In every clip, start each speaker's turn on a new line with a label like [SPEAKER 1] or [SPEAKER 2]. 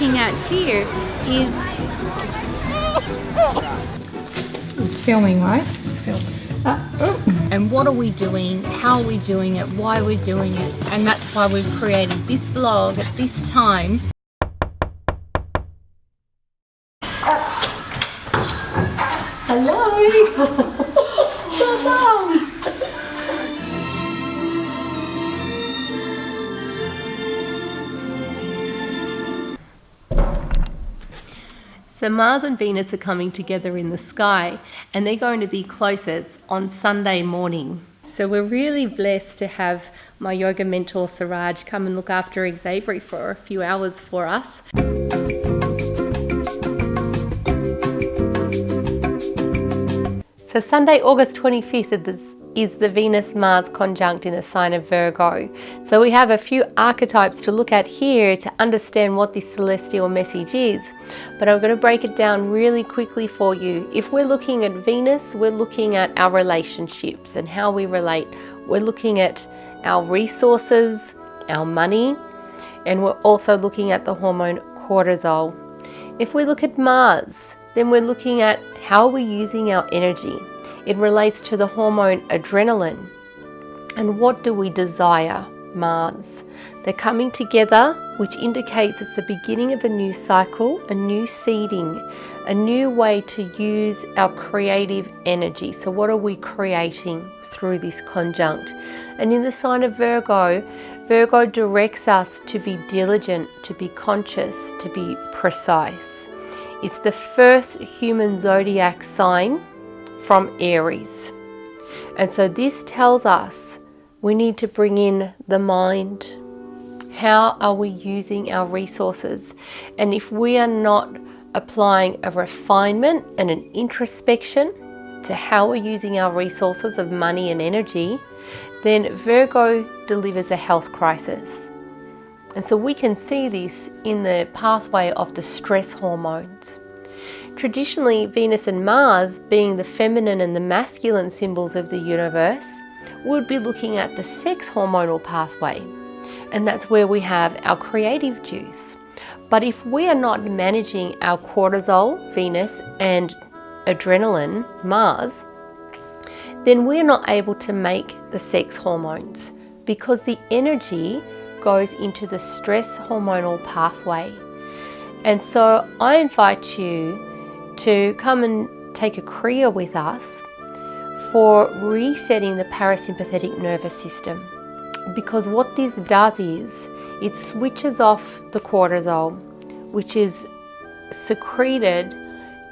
[SPEAKER 1] looking at here is...
[SPEAKER 2] It's filming, right? It's filming.
[SPEAKER 1] And what are we doing? How are we doing it? Why are we doing it? And that's why we've created this vlog at this time. Hello! So long! So Mars and Venus are coming together in the sky, and they're going to be closest on Sunday morning. So we're really blessed to have my yoga mentor Suraj come and look after Xavier for a few hours for us. So Sunday, August 25th is the Venus-Mars conjunct in the sign of Virgo. So we have a few archetypes to look at here to understand what this celestial message is. But I'm going to break it down really quickly for you. If we're looking at Venus, we're looking at our relationships and how we relate. We're looking at our resources, our money, and we're also looking at the hormone cortisol. If we look at Mars, then we're looking at how we're using our energy. It relates to the hormone adrenaline. And what do we desire? Mars. They're coming together, which indicates it's the beginning of a new cycle, a new seeding, a new way to use our creative energy. So what are we creating through this conjunct? And in the sign of Virgo, Virgo directs us to be diligent, to be conscious, to be precise. It's the first human zodiac sign from Aries. And so this tells us we need to bring in the mind. How are we using our resources? And if we are not applying a refinement and an introspection to how we're using our resources of money and energy, then Virgo delivers a health crisis. And so we can see this in the pathway of the stress hormones. Traditionally, Venus and Mars, being the feminine and the masculine symbols of the universe, would be looking at the sex hormonal pathway. And that's where we have our creative juice. But if we are not managing our cortisol, Venus, and adrenaline, Mars, then we're not able to make the sex hormones because the energy goes into the stress hormonal pathway. And so I invite you to come and take a Kriya with us for resetting the parasympathetic nervous system. Because what this does is it switches off the cortisol, which is secreted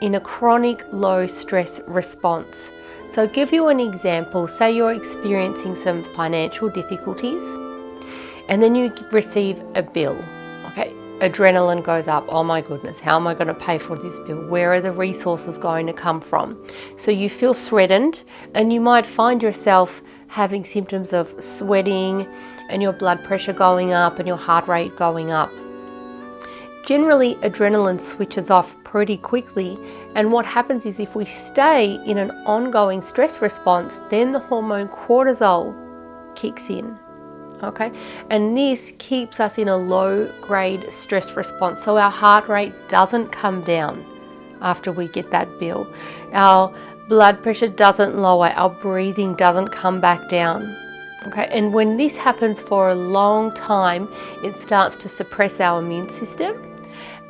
[SPEAKER 1] in a chronic low stress response. So I'll give you an example. Say you're experiencing some financial difficulties and then you receive a bill. Okay, adrenaline goes up. Oh my goodness, how am I going to pay for this bill? Where are the resources going to come from? So you feel threatened and you might find yourself having symptoms of sweating and your blood pressure going up and your heart rate going up. Generally, adrenaline switches off pretty quickly, and what happens is if we stay in an ongoing stress response, then the hormone cortisol kicks in. Okay, and this keeps us in a low grade stress response, so our heart rate doesn't come down after we get that bill. Our blood pressure doesn't lower, our breathing doesn't come back down. Okay, and when this happens for a long time, it starts to suppress our immune system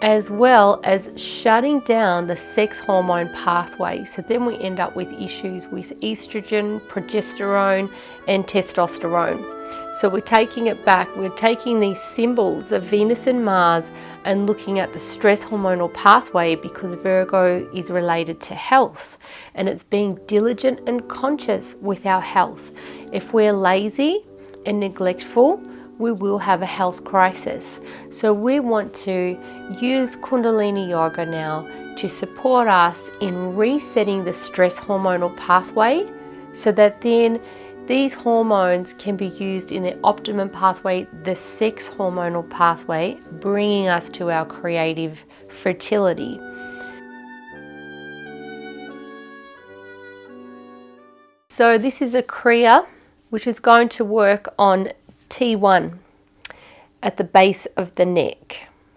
[SPEAKER 1] as well as shutting down the sex hormone pathway. So then we end up with issues with estrogen, progesterone, and testosterone. So we're taking it back. We're taking these symbols of Venus and Mars and looking at the stress hormonal pathway, because Virgo is related to health, and it's being diligent and conscious with our health. If we're lazy and neglectful, we will have a health crisis. So we want to use Kundalini Yoga now to support us in resetting the stress hormonal pathway, so that then these hormones can be used in the optimum pathway, the sex hormonal pathway, bringing us to our creative fertility. So this is a Kriya which is going to work on T1 at the base of the neck.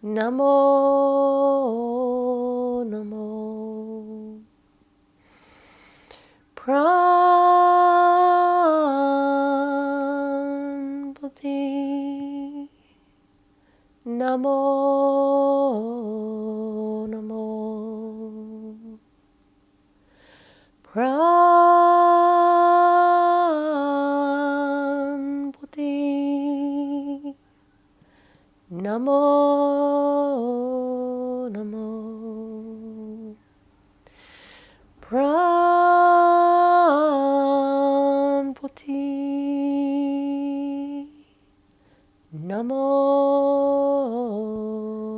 [SPEAKER 1] Namo, namo. Pranpati. Namo, namo. Pranpati. Namo, namo. Pranpati. Namo,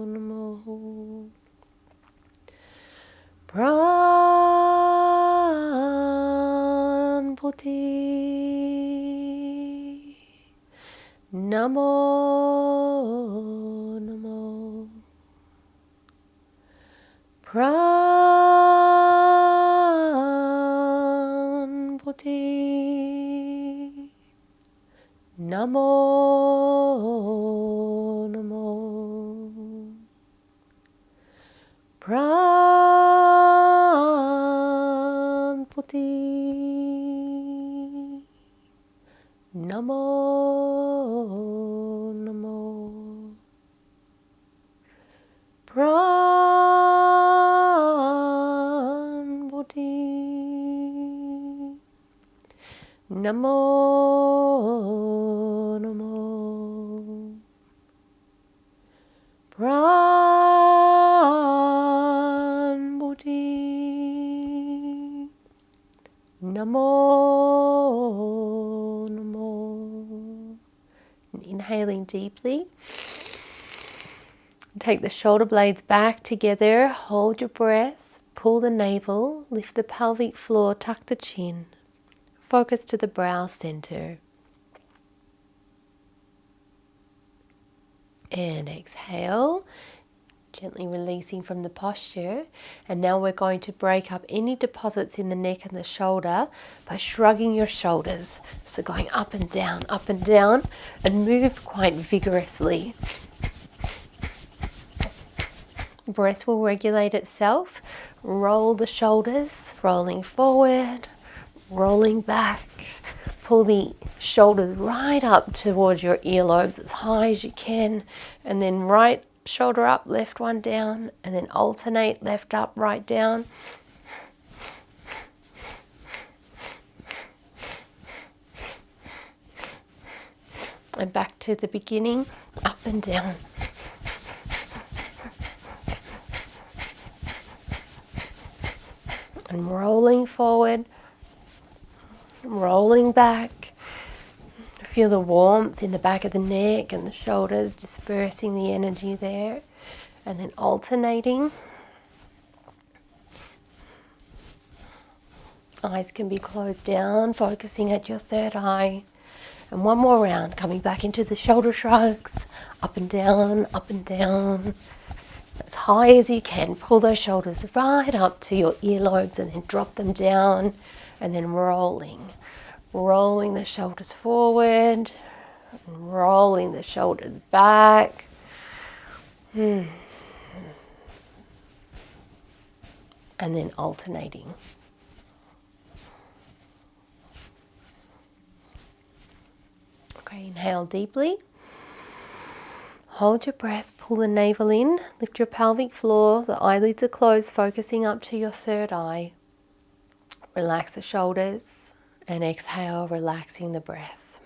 [SPEAKER 1] namo. Pranpati. Namo, namo. Pranpati. Namo, namo. Pranpati. Namo, namo. Pranpati. Namo, namo. Pranpati. Namo, namo. And inhaling deeply. Take the shoulder blades back together, hold your breath, pull the navel, lift the pelvic floor, tuck the chin. Focus to the brow center. And exhale, gently releasing from the posture. And now we're going to break up any deposits in the neck and the shoulder by shrugging your shoulders. So going up and down, and move quite vigorously. Breath will regulate itself. Roll the shoulders, rolling forward, rolling back. Pull the shoulders right up towards your earlobes as high as you can, and then right shoulder up, left one down, and then alternate left up, right down. And back to the beginning, up and down. And rolling forward, rolling back. Feel the warmth in the back of the neck and the shoulders, dispersing the energy there. And then alternating. Eyes can be closed down, focusing at your third eye. And one more round, coming back into the shoulder shrugs, up and down, as high as you can. Pull those shoulders right up to your earlobes and then drop them down, and then rolling the shoulders forward, and rolling the shoulders back. And then alternating. Okay, inhale deeply. Hold your breath, pull the navel in, lift your pelvic floor, the eyelids are closed, focusing up to your third eye. Relax the shoulders and exhale, relaxing the breath.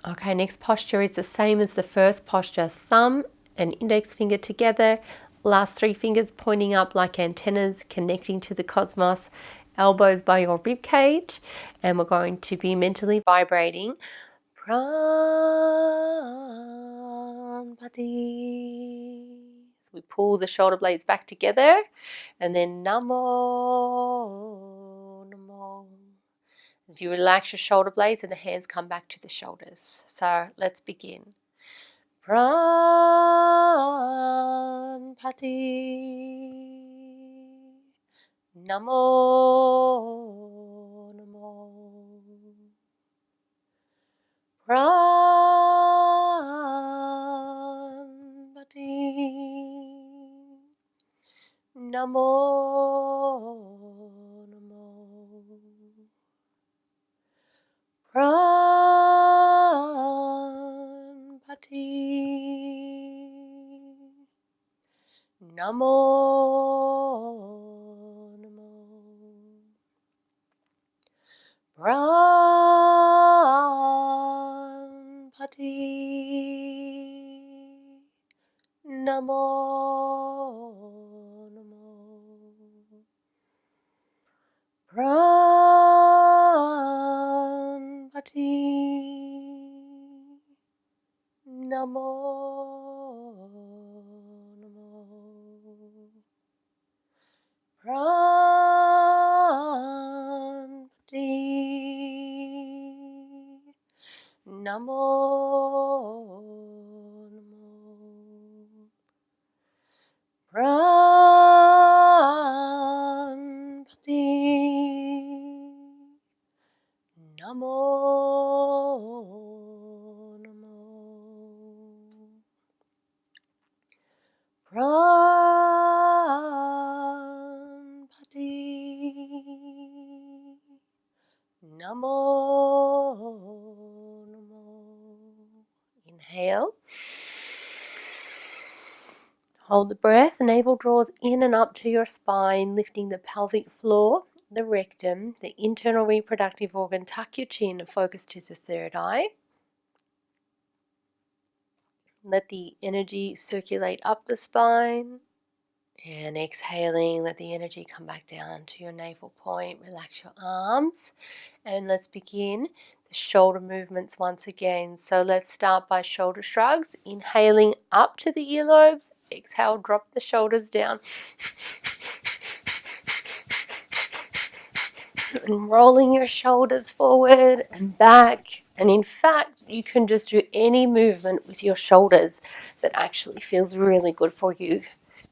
[SPEAKER 1] Okay, next posture is the same as the first posture. Thumb and index finger together, last three fingers pointing up like antennas, connecting to the cosmos, elbows by your rib cage, and we're going to be mentally vibrating. Pranpati. So we pull the shoulder blades back together, and then Namo, Namo. As you relax your shoulder blades and the hands come back to the shoulders. So let's begin. Pranpati. Namo, Namo. Pranpati. Namo, Namo. Pranpati. Namo, Namo. Pranpati. Namo, Namo. Pranpati. Namo, Namo. Pranpati. Namo, Namo. Pranpati. Namo, Namo. Pranpati. Namo, Namo. Inhale. Hold the breath. Navel draws in and up to your spine, lifting the pelvic floor, the rectum, the internal reproductive organ. Tuck your chin and focus to the third eye. Let the energy circulate up the spine. And exhaling, let the energy come back down to your navel point. Relax your arms. And let's begin the shoulder movements once again. So let's start by shoulder shrugs. Inhaling up to the earlobes. Exhale, drop the shoulders down. And rolling your shoulders forward and back. And in fact, you can just do any movement with your shoulders that actually feels really good for you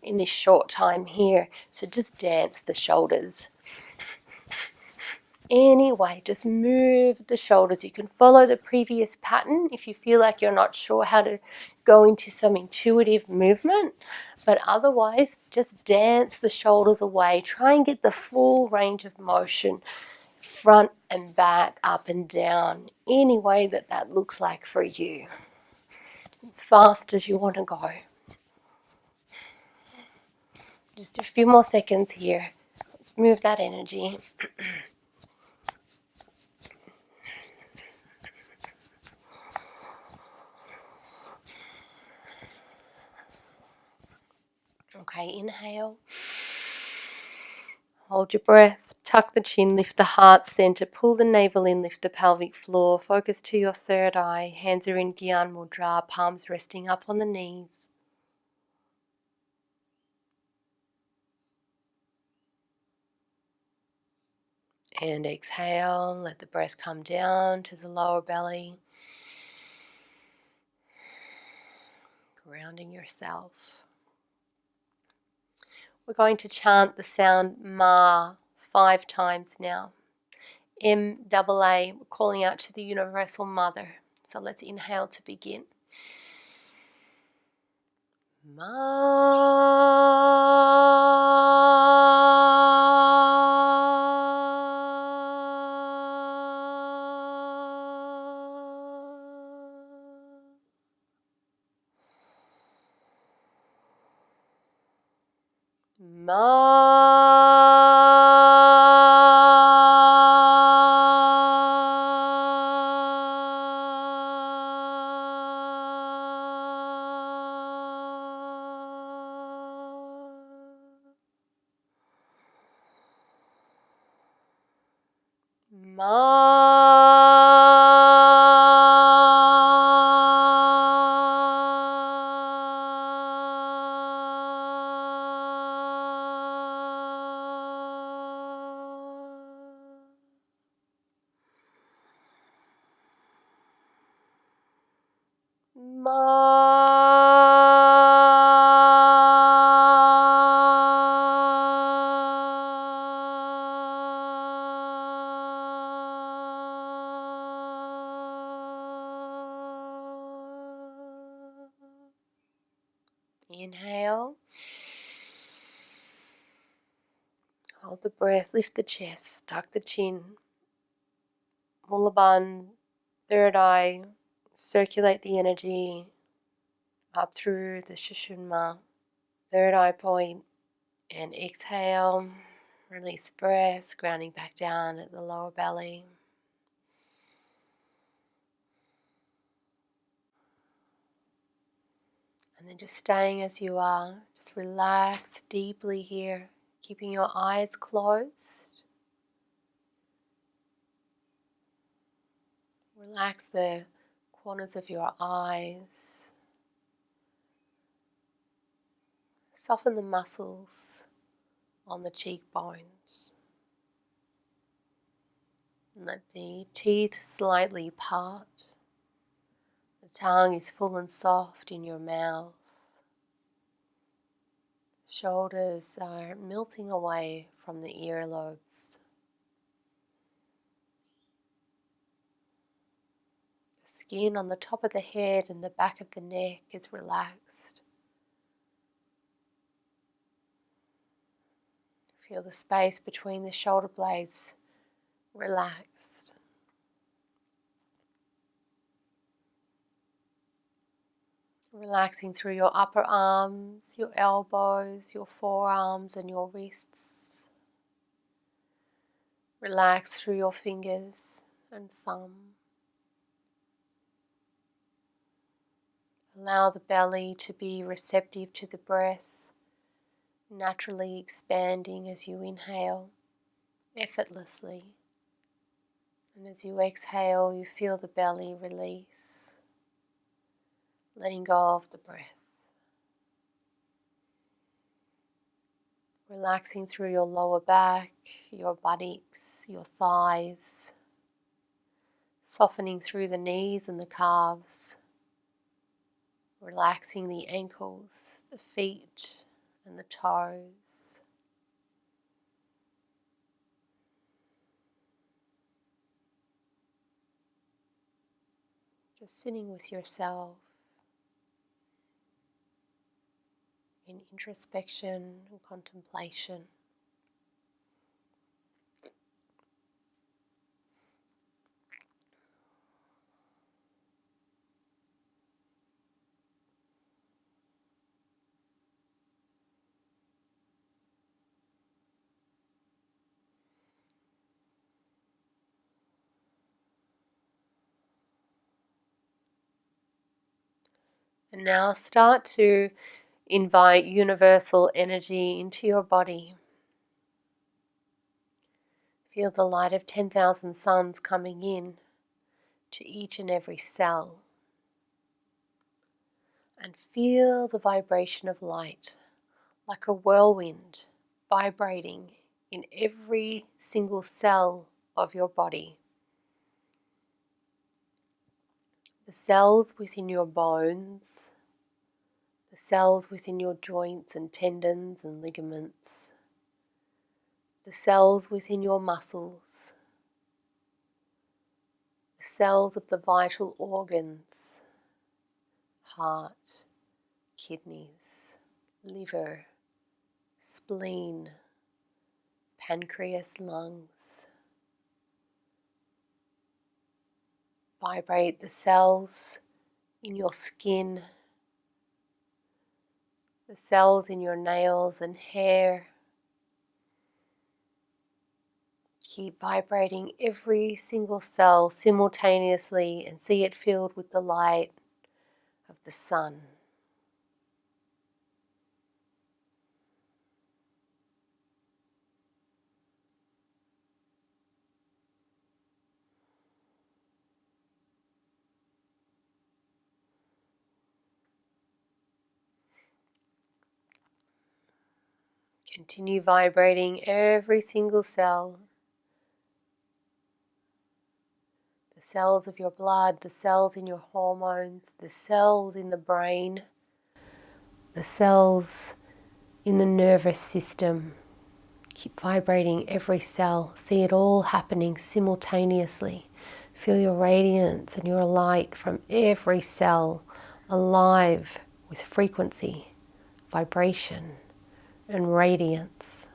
[SPEAKER 1] in this short time here. So just dance the shoulders. Anyway, just move the shoulders. You can follow the previous pattern if you feel like you're not sure how to go into some intuitive movement. But otherwise, just dance the shoulders away. Try and get the full range of motion, front and back, up and down, any way that looks like for you. As fast as you want to go. Just a few more seconds here. Let's move that energy. Okay, inhale. Hold your breath. Tuck the chin, lift the heart center, pull the navel in, lift the pelvic floor. Focus to your third eye. Hands are in Gyan Mudra, palms resting up on the knees. And exhale, let the breath come down to the lower belly. Grounding yourself. We're going to chant the sound Ma 5 times now. M-A-A, we're calling out to the Universal Mother. So let's inhale to begin. Inhale. Hold the breath, lift the chest, tuck the chin. Mula third eye, circulate the energy up through the Shushunma, third eye point, and exhale, release the breath, grounding back down at the lower belly. And then just staying as you are, just relax deeply here, keeping your eyes closed. Relax the corners of your eyes. Soften the muscles on the cheekbones. And let the teeth slightly part. The tongue is full and soft in your mouth. Shoulders are melting away from the earlobes. The skin on the top of the head and the back of the neck is relaxed. Feel the space between the shoulder blades relaxed. Relaxing through your upper arms, your elbows, your forearms and your wrists. Relax through your fingers and thumb. Allow the belly to be receptive to the breath, naturally expanding as you inhale, effortlessly. And as you exhale, you feel the belly release, letting go of the breath. Relaxing through your lower back, your buttocks, your thighs, softening through the knees and the calves, relaxing the ankles, the feet and the toes. Just sitting with yourself in introspection and contemplation. And now start to invite universal energy into your body. Feel the light of 10,000 suns coming in to each and every cell. And feel the vibration of light like a whirlwind vibrating in every single cell of your body. The cells within your bones, the cells within your joints and tendons and ligaments, the cells within your muscles, the cells of the vital organs, heart, kidneys, liver, spleen, pancreas, lungs. Vibrate the cells in your skin, the cells in your nails and hair. Keep vibrating every single cell simultaneously and see it filled with the light of the sun. Continue vibrating every single cell. The cells of your blood, the cells in your hormones, the cells in the brain, the cells in the nervous system. Keep vibrating every cell. See it all happening simultaneously. Feel your radiance and your light from every cell alive with frequency, vibration, and radiance.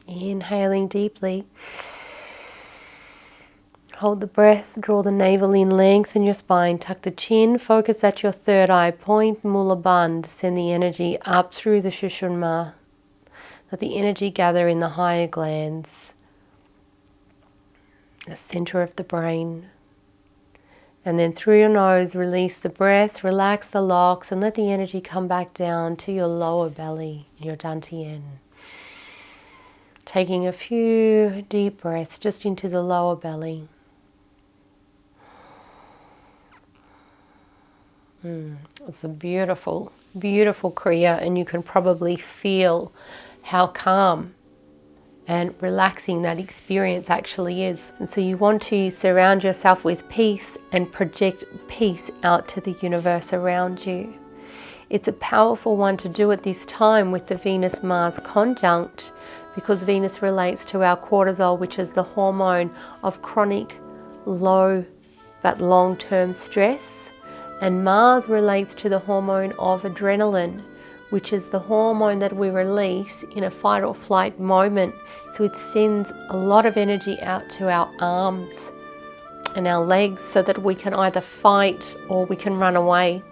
[SPEAKER 1] Inhaling deeply. Hold the breath, draw the navel in, lengthen your spine, tuck the chin, focus at your third eye, point Mula Bandha, send the energy up through the Shushumna. Let the energy gather in the higher glands, the center of the brain. And then through your nose, release the breath, relax the locks, and let the energy come back down to your lower belly, your dantian. Taking a few deep breaths just into the lower belly. It's a beautiful, beautiful Kriya, and you can probably feel how calm and relaxing that experience actually is. And so you want to surround yourself with peace and project peace out to the universe around you. It's a powerful one to do at this time with the Venus-Mars conjunct, because Venus relates to our cortisol, which is the hormone of chronic, low but long-term stress. And Mars relates to the hormone of adrenaline, which is the hormone that we release in a fight or flight moment. So it sends a lot of energy out to our arms and our legs so that we can either fight or we can run away.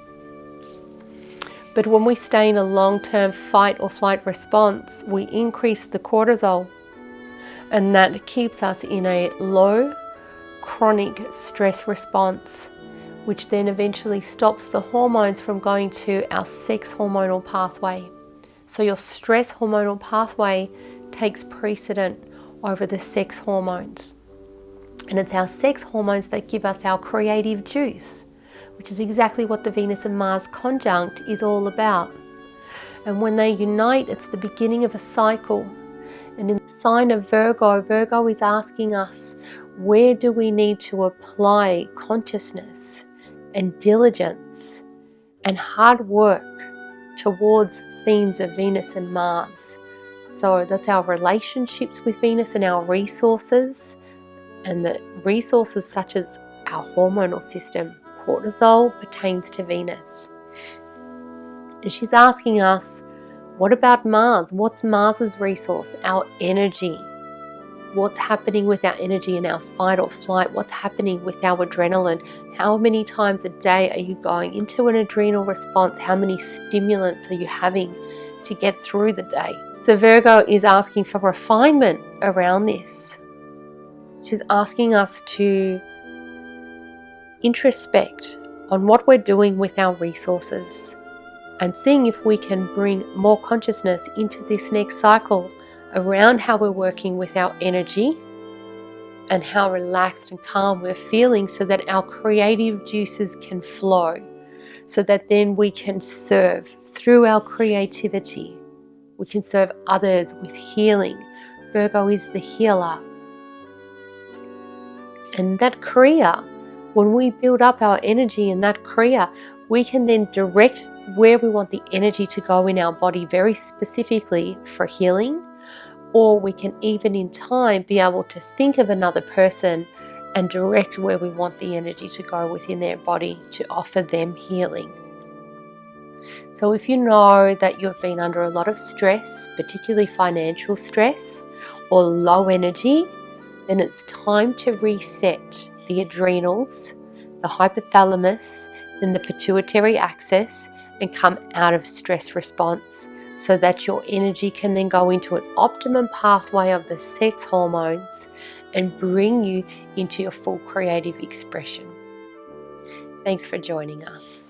[SPEAKER 1] But when we stay in a long-term fight or flight response, we increase the cortisol, and that keeps us in a low chronic stress response, which then eventually stops the hormones from going to our sex hormonal pathway. So your stress hormonal pathway takes precedent over the sex hormones. And it's our sex hormones that give us our creative juice, which is exactly what the Venus and Mars conjunct is all about. And when they unite, it's the beginning of a cycle. And in the sign of Virgo, Virgo is asking us, where do we need to apply consciousness and diligence and hard work towards themes of Venus and Mars? So that's our relationships with Venus and our resources, and the resources such as our hormonal system. Cortisol pertains to Venus. And she's asking us, what about Mars? What's Mars's resource? Our energy. What's happening with our energy in our fight or flight? What's happening with our adrenaline? How many times a day are you going into an adrenal response? How many stimulants are you having to get through the day? So Virgo is asking for refinement around this. She's asking us to introspect on what we're doing with our resources and seeing if we can bring more consciousness into this next cycle around how we're working with our energy and how relaxed and calm we're feeling, so that our creative juices can flow, so that then we can serve through our creativity. We can serve others with healing. Virgo is the healer. And that Kriya, when we build up our energy in that Kriya, we can then direct where we want the energy to go in our body very specifically for healing. Or we can even in time be able to think of another person and direct where we want the energy to go within their body to offer them healing. So if you know that you've been under a lot of stress, particularly financial stress or low energy, then it's time to reset the adrenals, the hypothalamus, and the pituitary axis and come out of stress response, so that your energy can then go into its optimum pathway of the sex hormones and bring you into your full creative expression. Thanks for joining us.